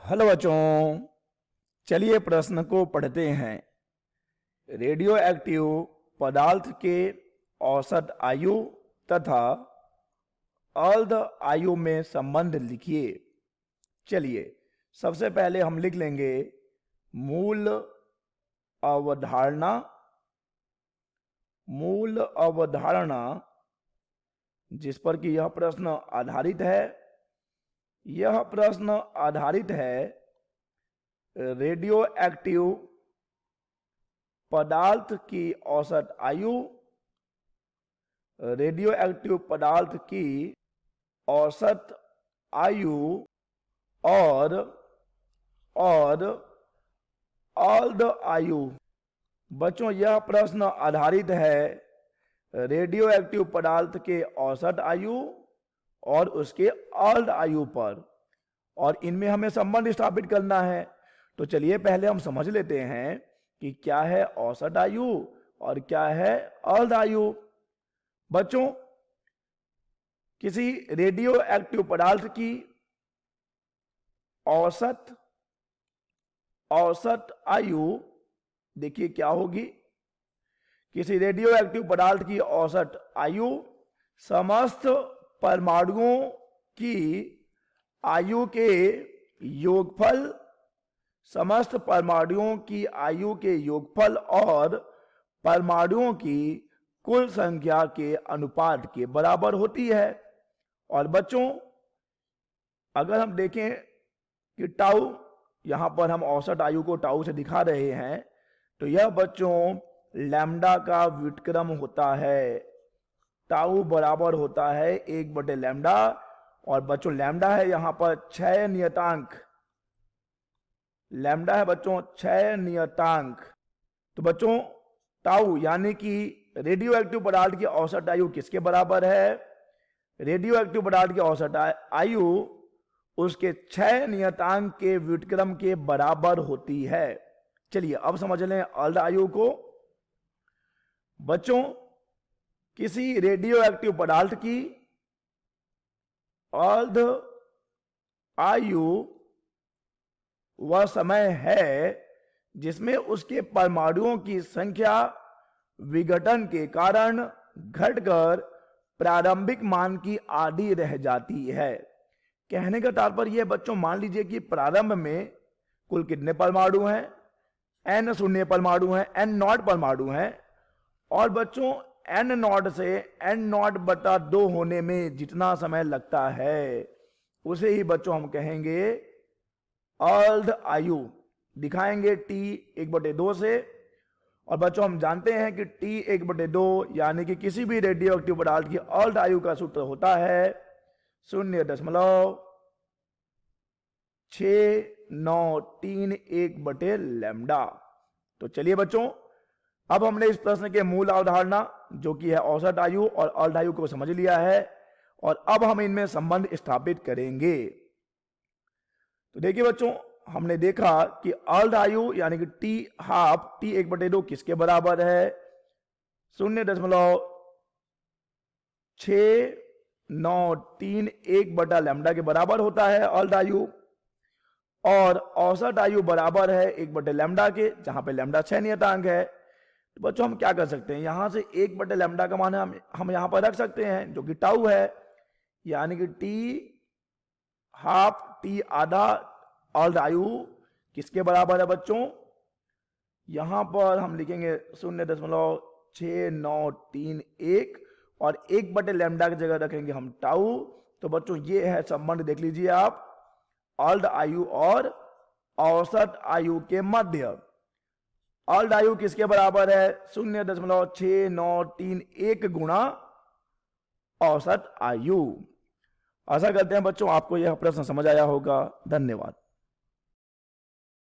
Hello बच्चों, चलिए प्रश्न को पढ़ते हैं। रेडियो एक्टिव पदार्थ के औसत आयु तथा अर्ध आयु में संबंध लिखिए। चलिए सबसे पहले हम लिख लेंगे मूल अवधारणा। मूल अवधारणा जिस पर कि यह प्रश्न आधारित है। यह प्रश्न आधारित है रेडियो एक्टिव पदार्थ की औसत आयु, रेडियो एक्टिव पदार्थ की औसत आयु और अर्ध आयु। बच्चों यह प्रश्न आधारित है रेडियो एक्टिव पदार्थ के औसत आयु और उसके अर्ध आयु पर, और इनमें हमें संबंध स्थापित करना है। तो चलिए पहले हम समझ लेते हैं कि क्या है औसत आयु और क्या है अर्ध आयु। बच्चों किसी रेडियो एक्टिव पदार्थ की औसत आयु देखिए क्या होगी। किसी रेडियो एक्टिव पदार्थ की औसत आयु समस्त परमाणुओं की आयु के योगफल, समस्त परमाणुओं की आयु के योगफल और परमाणुओं की कुल संख्या के अनुपात के बराबर होती है। और बच्चों अगर हम देखें कि टाउ, यहां पर हम औसत आयु को टाउ से दिखा रहे हैं, तो यह बच्चों लैम्डा का व्युत्क्रम होता है। टाउ बराबर होता है 1/लैम्डा, और बच्चों लैम्डा है यहां पर 6 नियतांक। लैम्डा है बच्चों 6 नियतांक। तो बच्चों टाउ यानी कि रेडियो एक्टिव पदार्थ की औसत आयु किसके बराबर है? रेडियो एक्टिव पदार्थ की औसत आयु उसके 6 नियतांक के व्युत्क्रम के बराबर होती है। चलिए अब समझ लें अर्ध आयु को। बच्चों किसी रेडियो एक्टिव पदार्थ की अर्ध आयु वह समय है जिसमें उसके परमाणुओं की संख्या विघटन के कारण घटकर प्रारंभिक मान की आधी रह जाती है। कहने का तात्पर्य बच्चों मान लीजिए कि प्रारंभ में कुल कितने परमाणु हैं? n शून्य परमाणु हैं, n नॉट परमाणु हैं, और बच्चों n नॉट से n नॉट बटा 2 होने में जितना समय लगता है उसे ही बच्चों हम कहेंगे अर्ध आयु। दिखाएंगे t 1/2 से। और बच्चों हम जानते हैं कि t 1/2 यानी कि किसी भी रेडियो एक्टिव पदार्थ की अर्ध आयु का सूत्र होता है 0.6931/लैम्डा। तो चलिए बच्चों अब हमने इस प्रश्न के मूल अवधारणा जो कि है औसत आयु और अर्ध आयु को समझ लिया है, और अब हम इनमें संबंध स्थापित करेंगे। तो देखिए बच्चों हमने देखा कि अर्ध आयु यानी कि t हाफ t 1/2 किसके बराबर है? 0.6931/लैम्डा के बराबर होता है अर्ध आयु, और औसत आयु बराबर है 1/लैम्डा के, जहां पे लैम्डा 6 नियतांक है। तो बच्चों हम क्या कर सकते हैं, यहां से 1/लैम्डा का मान हम यहां पर रख सकते हैं जो कि टाउ है, यानी कि t हाफ t आधा अर्ध आयु किसके बराबर है बच्चों? यहां पर हम लिखेंगे 0.6931 और 1/लैम्डा की जगह रखेंगे हम टाउ। तो बच्चों ये है संबंध, देख लीजिए आप, अर्ध आयु और औसत आयु के मध्य। अर्ध आयु किसके बराबर है? 0.6931 गुणा औसत आयु। आशा करते हैं बच्चों आपको यह प्रश्न समझ आया होगा। धन्यवाद।